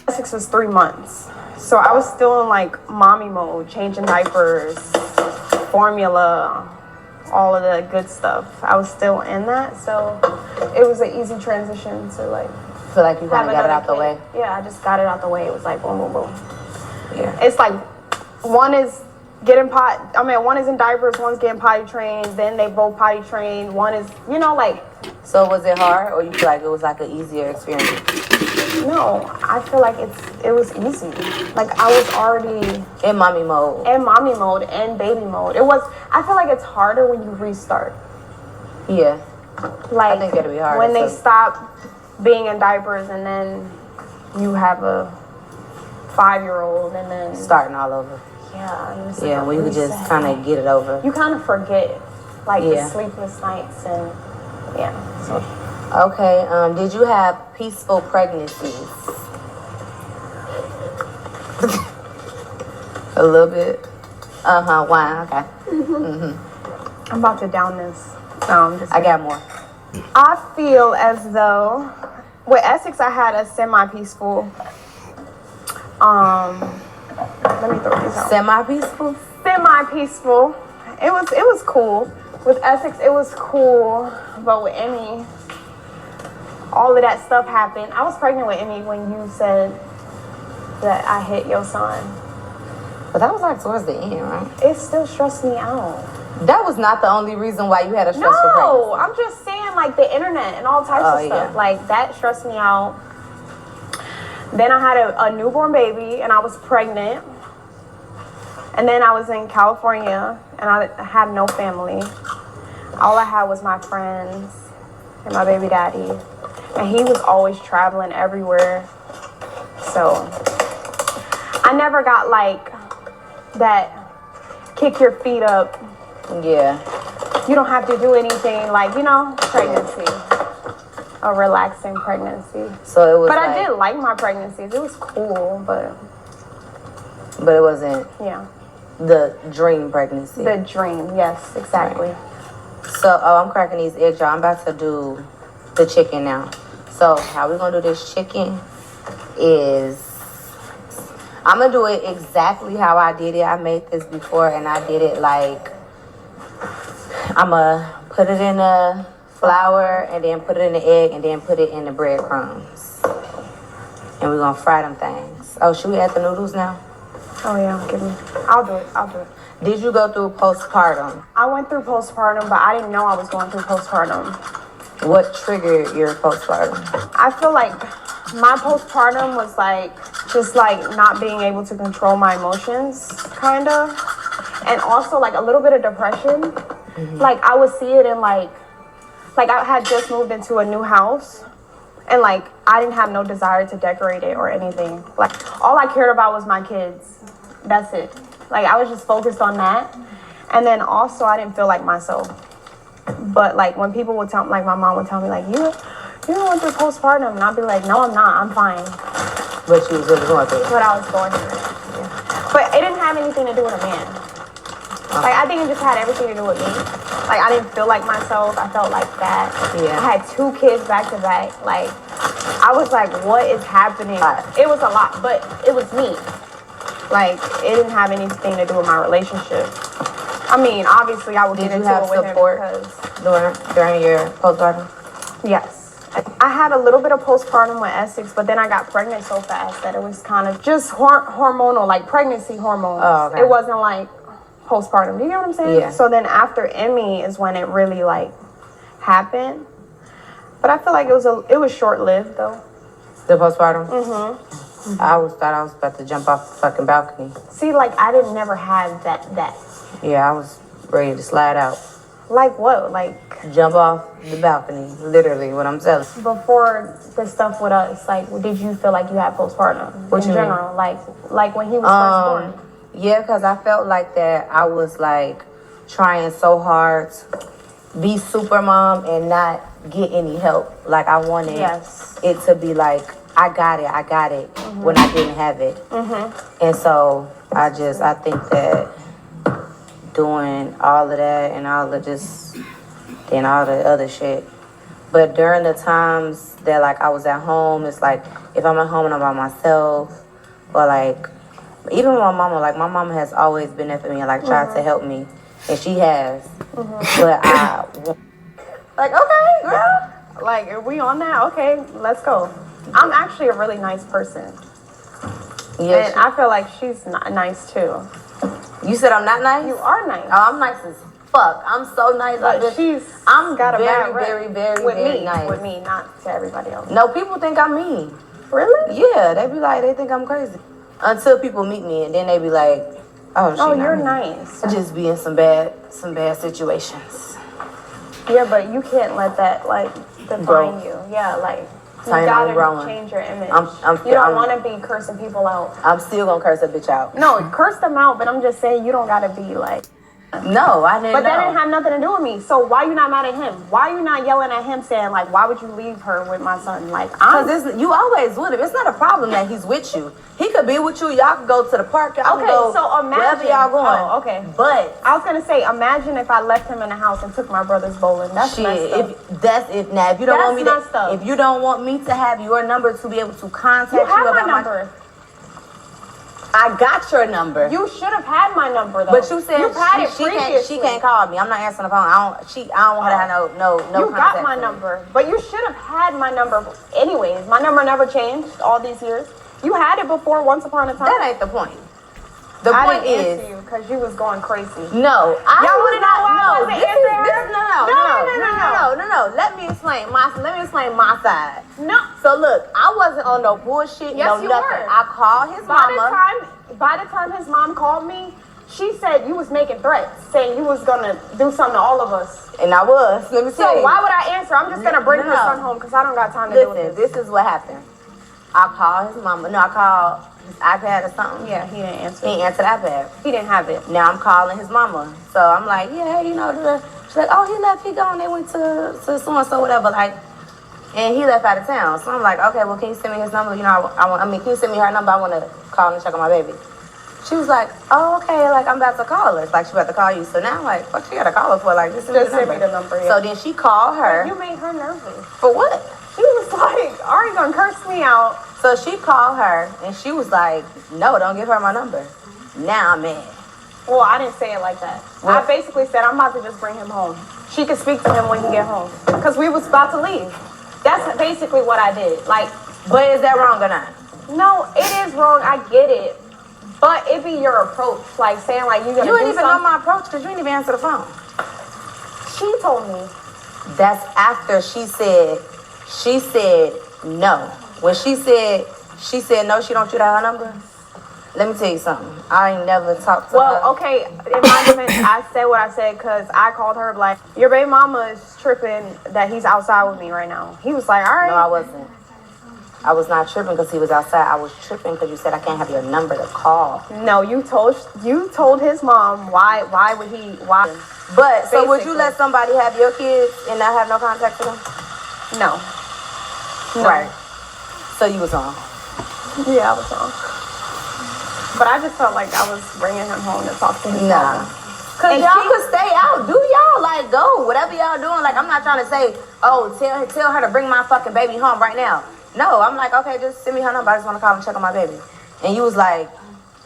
Essex was 3 months. So I was still in like mommy mode, changing diapers, formula, all of the good stuff. I was still in that. So it was an easy transition to like... Feel like you kind of got it out the way? Yeah, I just got it out the way. It was like boom, boom, boom. Yeah. It's like one is one is in diapers, one's getting potty trained, then they both potty trained, one is, like... So was it hard, or you feel like it was like an easier experience? No, I feel like it was easy. Like I was already... In mommy mode. In mommy mode and baby mode. I feel like it's harder when you restart. Yeah. Like, I think it'll be hard. when they stop being in diapers and then you have a 5-year-old and then... Starting all over. Yeah. Yeah, when you could just kind of get it over. You kind of forget, like, the sleepless nights and, so. Okay, did you have peaceful pregnancies? A little bit. Why? Okay. I'm about to down this. No, I'm just... I got more. I feel as though with Essex I had a semi-peaceful. Let me throw these out. Semi-peaceful? Semi-peaceful. It was cool. With Essex it was cool, but with Emmy, all of that stuff happened. I was pregnant with Emmy when you said that I hit your son. But that was like towards the end, right? It still stressed me out. That was not the only reason why you had a stressful pregnancy. No, I'm just saying like the internet and all types of stuff. Yeah. Like that stressed me out. Then I had a newborn baby and I was pregnant. And then I was in California and I had no family. All I had was my friends and my baby daddy. And he was always traveling everywhere. So I never got like that kick your feet up. Yeah. You don't have to do anything, like, pregnancy. A relaxing pregnancy. So it was. But I did like my pregnancies. It was cool, but it wasn't. Yeah. The dream pregnancy. The dream, yes, exactly. Right. So, I'm cracking these eggs, y'all. I'm about to do the chicken now. So, how we're gonna do this chicken is I'm gonna do it exactly how I did it. I made this before, and I did it like I'm gonna put it in the flour, and then put it in the egg, and then put it in the breadcrumbs. And we're gonna fry them things. Oh, should we add the noodles now? Oh yeah, I'll do it. Did you go through postpartum? I went through postpartum, but I didn't know I was going through postpartum. What triggered your postpartum? I feel like my postpartum was like, just like not being able to control my emotions, kind of. And also like a little bit of depression. Mm-hmm. Like I would see it in like I had just moved into a new house. And like, I didn't have no desire to decorate it or anything. Like, all I cared about was my kids. That's it. Like, I was just focused on that. And then also, I didn't feel like myself. But like, when people would tell me, like my mom would tell me, like, you went through postpartum. And I'd be like, no, I'm not. I'm fine. But you was really going through it. What I was going through. Yeah. But it didn't have anything to do with a man. Okay. Like, I think it just had everything to do with me. Like, I didn't feel like myself. I felt like that. Yeah. I had 2 kids back to back. Like, I was like, what is happening? It was a lot, but it was me. Like, it didn't have anything to do with my relationship. I mean, obviously, I would get into it with him because... during your postpartum? Yes. I had a little bit of postpartum with Essex, but then I got pregnant so fast that it was kind of just hormonal, like pregnancy hormones. Oh, okay. It wasn't like postpartum. Do you get what I'm saying? Yeah. So then after Emmy is when it really like happened. But I feel like it was short lived though. The postpartum? Mm-hmm. I always thought I was about to jump off the fucking balcony. See, like I didn't never have that. Yeah, I was ready to slide out. Like what? Like Jump off the balcony, literally, what I'm telling you. before the stuff with us, like did you feel like you had postpartum What in you mean? general? Like when he was first born? Yeah, because I felt like that I was like trying so hard to be super mom and not get any help. Like I wanted Yes. it to be like, I got it when I didn't have it. And so I think that doing all of that and all of just and all the other shit. But during the times that like I was at home, it's like if I'm at home and I'm by myself, or like even with my mama has always been there for me and like tried to help me, and she has. But like, okay, girl, Like, are we on that? Okay, let's go. I'm actually a really nice person. yeah. And I feel like she's nice too. You said I'm not nice? You are nice. Oh, I'm nice as fuck. I'm so nice. But I'm got a very, bad rep very, very, with very me, nice. With me, not to everybody else. No, people think I'm mean. Really? Yeah, they be like, they think I'm crazy. Until people meet me, and then they be like, oh, Oh, she you're not mean. nice. I just be in some bad situations. Yeah, but you can't let that like define Bro. you. Yeah, like you Taina, I'm gotta growing. change your image. I'm You don't want to be cursing people out. I'm still gonna curse a bitch out. No, curse them out, but I'm just saying you don't gotta be like. No, I didn't But know. that didn't have nothing to do with me. So why you not mad at him? Why you not yelling at him saying like, why would you leave her with my son? Like, Because you always with him. It's not a problem that he's with you. He could be with you. Y'all can go to the park. Y'all can go so imagine. wherever y'all going. Oh, okay. But I was gonna say, imagine if I left him in the house and took my brother's bowling. That's messed up. if you don't want me messed up. if you don't want me to have your number to be able to contact you, You have my about number. I got your number. You should have had my number though. But you said You've had it she previously. can't call me. I'm not answering the phone. I don't want her to have no You contact got my with me. number, but you should have had my number anyways. My number never changed all these years. You had it before once upon a time. That ain't the point. The I point didn't is answer you because you was going crazy. no. Y'all wanna know why I wasn't answering her? No. Let me explain my side. No. So look, I wasn't on no bullshit. Yes, no you nothing. were. I called his mama. By the time his mom called me, she said you was making threats, saying you was gonna do something to all of us. And I was. Let me tell So you. why would I answer? I'm just gonna bring her No. son home because I don't got time to do Listen, this. this is what happened. I called his mama. No, I called his iPad or something. Yeah, he didn't answer. He didn't answer the iPad. He didn't have it. Now I'm calling his mama. So I'm like, yeah, she's like, oh, he left, he gone. They went to so-and-so, whatever. Like, and he left out of town. So I'm like, okay, well, can you send me his number? You know, can you send me her number? I want to call and check on my baby. She was like, oh, okay, like, I'm about to call her. It's like, she about to call you. So now I'm like, what you got to call her for? Like, just send me the number. Yeah. So then she called her. You made her nervous. For what? She was like, Ari gonna curse me out. So she called her, and she was like, no, don't give her my number. Now I'm mad. Well, I didn't say it like that. What? I basically said I'm about to just bring him home. She could speak to him when he get home. Because we was about to leave. That's basically what I did. Like, But is that wrong or not? no, it is wrong. I get it. But it be your approach. Like, saying, like, you're going to You do didn't even know something. my approach because you didn't even answer the phone. She told me. That's after she said no. When she said no, she don't shoot out her number. Let me tell you something. I ain't never talked to her. Well, okay, in my defense, I said what I said because I called her, like, your baby mama is tripping that he's outside with me right now. He was like, all right. No, I wasn't. I was not tripping because he was outside. I was tripping because you said I can't have your number to call. No, you told his mom why would he But so would you Basically. let somebody have your kids and not have no contact with them? No. Right. So you was wrong. Yeah, I was wrong. But I just felt like I was bringing him home to talk to his Nah. mama. And y'all could stay out. Do y'all like go whatever y'all doing? Like I'm not trying to say, oh, tell her to bring my fucking baby home right now. No, I'm like, okay, just send me her number. I just want to call and check on my baby. And you was like,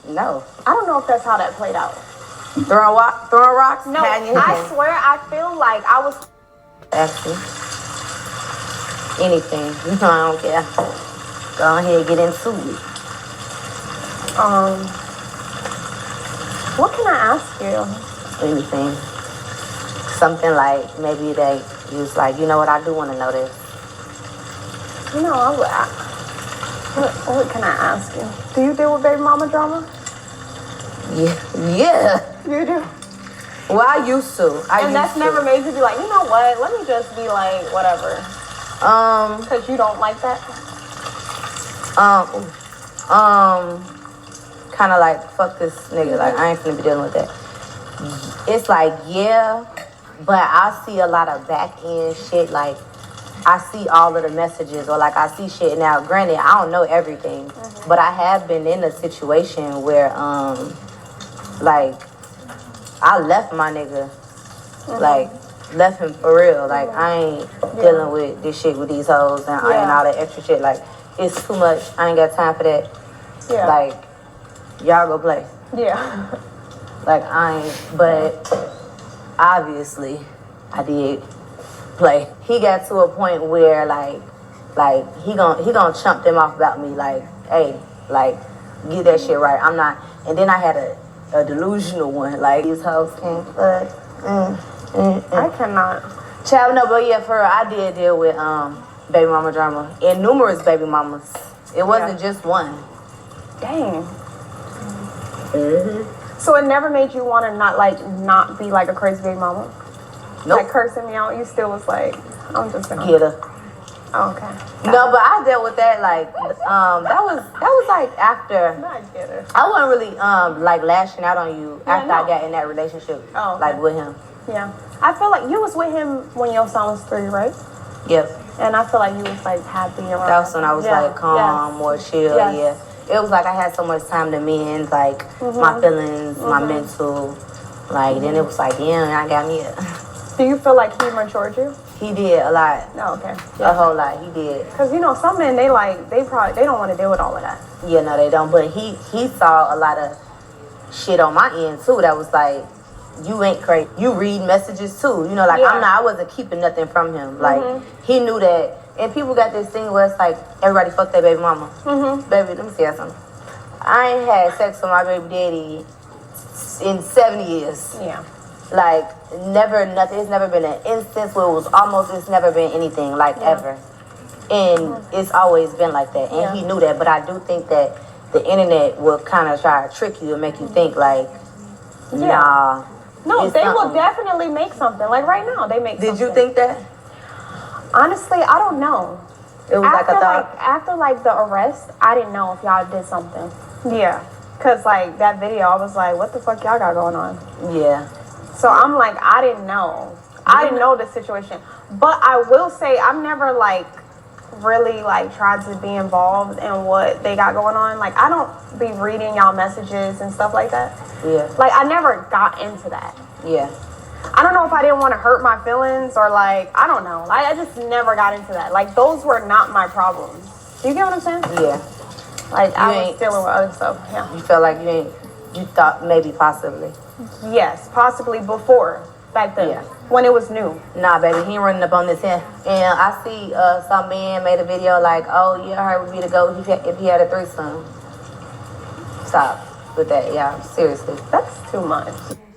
no. I don't know if that's how that played out. Throwing rocks? No, Patting your I hand. swear I feel like I was. Actually, anything. You know I don't care. Go ahead and get into it. What can I ask you? Anything. Something like maybe they was like, you know what, I do want to know this. You know, what can I ask you? Do you deal with baby mama drama? Yeah. You do. Well, I used to. And that's never made you be like, you know what? Let me just be like, whatever. Because you don't like that? Kind of like, fuck this nigga. Like, I ain't finna be dealing with that. It's like, yeah, but I see a lot of back end shit. Like, I see all of the messages, or like I see shit. Now, granted, I don't know everything, but I have been in a situation where, like, I left my nigga, like, left him for real. Like, I ain't dealing with this shit with these hoes and all that extra shit. Like, it's too much. I ain't got time for that. Yeah. Like, y'all go play. Yeah. Like, I ain't, but obviously I did play. He got to a point where like he gonna chump them off about me. Like, hey, like, get that shit right. I'm not. And then I had a delusional one. Like, these hoes can't fuck. I cannot. Child, no, but yeah, for real, I did deal with baby mama drama and numerous baby mamas. It wasn't just one. Dang. So it never made you want to not be like a crazy baby mama? Nope. Like cursing me out, you still was like, I'm just gonna Get her. Oh, okay. No, but I dealt with that like that was like after. I get it. I wasn't really like lashing out on you after no. I got in that relationship. Oh, okay. Like with him. Yeah. I feel like you was with him when your son was 3, right? Yep. And I feel like you was like happy around. That was when I was like calm, more chill. Yes. Yeah. It was like I had so much time to mend like my feelings, my mental. Like then it was like, yeah, I got me a. Do you feel like he matured you? He did a lot. Oh, okay. A whole lot. He did. Cause you know some men they don't want to deal with all of that. Yeah, no, they don't. But he saw a lot of shit on my end too. That was like, you ain't crazy. You read messages too. You know, like I wasn't keeping nothing from him. Like he knew that. And people got this thing where it's like everybody fuck their baby mama. Baby, let me tell you something. I ain't had sex with my baby daddy in 7 years. Yeah. Like never nothing. It's never been an instance where it was almost. It's never been anything like ever. And it's always been like that. And he knew that. But I do think that the internet will kind of try to trick you and make you think like, nah. No, they will definitely make something. Like right now, they make something. Did you think that? Honestly, I don't know. It was like a thought. After like the arrest, I didn't know if y'all did something. Yeah. Cause like that video, I was like, what the fuck y'all got going on? Yeah. So I'm like, I didn't know. I didn't know the situation. But I will say I've never like really like tried to be involved in what they got going on. Like I don't be reading y'all messages and stuff like that. Yeah. Like I never got into that. Yeah. I don't know if I didn't want to hurt my feelings or like, I don't know. Like I just never got into that. Like those were not my problems. Do you get what I'm saying? Yeah. Like I was dealing with other stuff. Yeah. You felt like you thought maybe possibly. Yes, possibly before, back then. Yeah. When it was new. Nah, baby, he ain't running up on this here. And I see some man made a video like, oh, yeah, her would be the goat if he had a threesome. Stop with that, yeah, seriously. That's too much.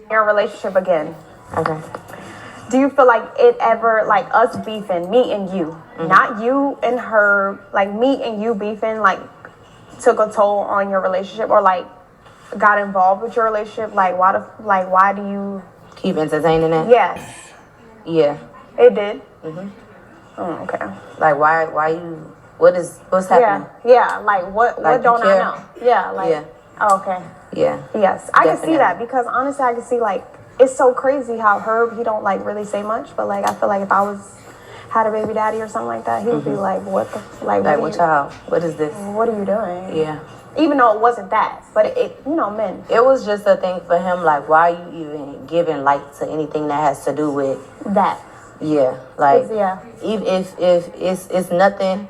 Your relationship again. Okay. Do you feel like it ever, like us beefing, me and you, not you and her, like me and you beefing, like took a toll on your relationship or like got involved with your relationship? Like why do you keep entertaining it? Yes. Yeah. It did. Okay. Like why you? What's happening? Yeah. Like what don't I know? Yeah. Like. Yeah. Oh, okay. Yeah. Yes, I can see that because honestly, I can see like it's so crazy how Herb he don't like really say much, but like I feel like if I had a baby daddy or something like that, he would be like, what the like what child? What is this? What are you doing? Yeah. Even though it wasn't that, but it men. It was just a thing for him. Like, why are you even giving light to anything that has to do with that? Yeah, like even if it's nothing,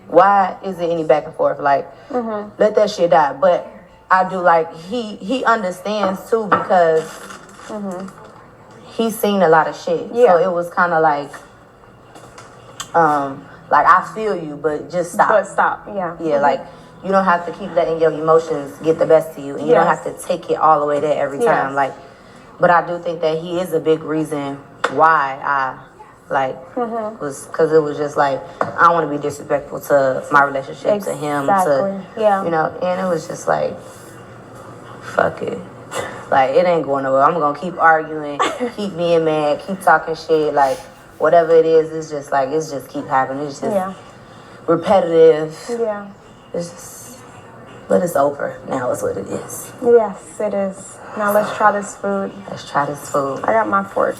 why is it any back and forth? Like, let that shit die. But I do like he understands too because he's seen a lot of shit. Yeah. So it was kind of like I feel you, but just stop. But stop. Yeah. Yeah, like. You don't have to keep letting your emotions get the best of you. And you don't have to take it all the way there every time. Like, but I do think that he is a big reason why I, was, because it was just like, I don't want to be disrespectful to my relationship, to him, to, you know, and it was just like, fuck it. Like, it ain't going nowhere. I'm gonna keep arguing, keep being mad, keep talking shit. Like, whatever it is, it's just like, it's just keep happening. It's just repetitive. Yeah. It's just, but it's over now is what it is. Yes, it is. Now let's try this food. Let's try this food. I got my fork.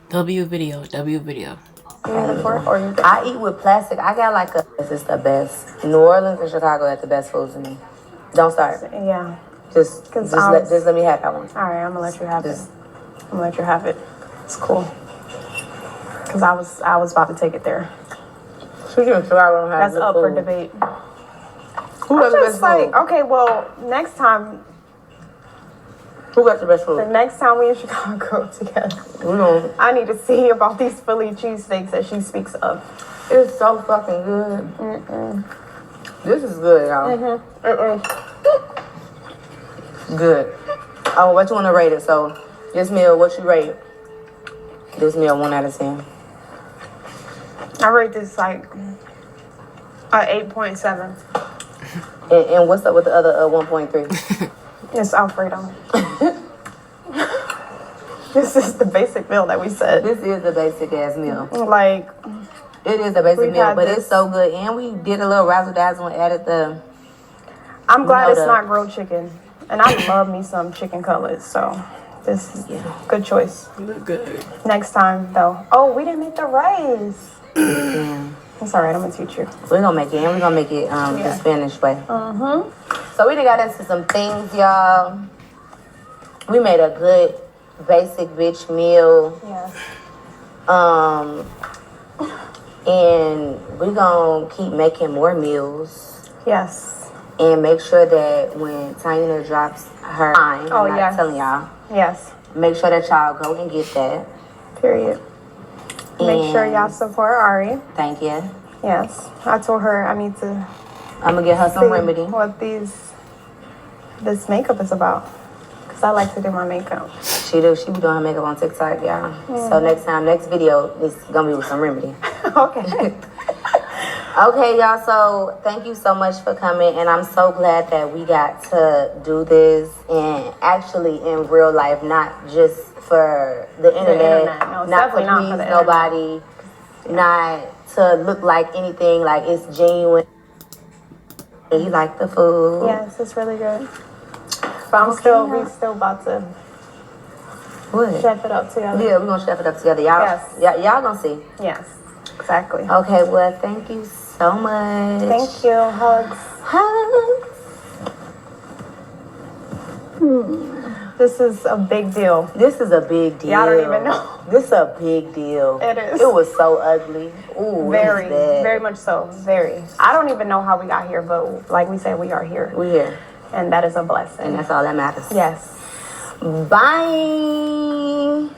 W video. W video. You need a fork or you got I eat with plastic. I got like a, this is the best. New Orleans and Chicago have the best foods to me. Don't start. Yeah. Just let me have that one. All right, I'm gonna let you have it. I'm gonna let you have it. It's cool. Cause I was about to take it there. That's up for debate. Who got the best Like, food? okay, well, next time, Who got the best the food? next time we in Chicago together, We don't. I need to see about these Philly cheesesteaks that she speaks of. It's so fucking good. This is good, y'all. Good. Oh, what you want to rate it? So, this meal, what you rate? This meal, 1 out of 10. I rate this like a 8.7. And what's up with the other 1.3? It's Alfredo. This is the basic meal that we said. This is a basic ass meal. Like, It is a basic We've meal, had but this- it's so good. And we did a little razzle dazzle and added the. I'm glad know it's the- not grilled chicken. And I love me some chicken cutlets, so this is good choice. Look good. Next time, though. Oh, we didn't make the rice. Yeah. It's all right, I'm gonna teach you. We're gonna make it, and we're gonna make it the Spanish way. So we done got into some things, y'all. We made a good basic bitch meal. Yes. And we're gonna keep making more meals Yes. and make sure that when Taina drops her line, Oh, I'm not yes. telling y'all, Yes. make sure that y'all go and get that. Period. Make sure And y'all support Ari. Thank you. Yes. I told her I need to I'm gonna get her some see remedy. what this makeup is about. Because I like to do my makeup. She be doing her makeup on TikTok, y'all. So next video is gonna be with some remedy. Okay. Okay, y'all, so thank you so much for coming, and I'm so glad that we got to do this, and actually in real life, not just for the internet, No, it's not definitely to not please for the nobody, not to look like anything, like it's genuine. And you like the food. Yes, it's really good. But we still about to What? chef it up together. Yeah, we're gonna chef it up together. Y'all, Yes. y'all gonna see. Yes, exactly. Okay, well, thank you so much. Thank you. Hugs. Hugs. This is a big deal. This is a big deal. Y'all don't even know. This is a big deal. It is. It was so ugly. Ooh, Very, it was bad. very much so. Very. I don't even know how we got here, but like we said, we are here. We here, And that is a blessing. and that's all that matters. Yes. Bye.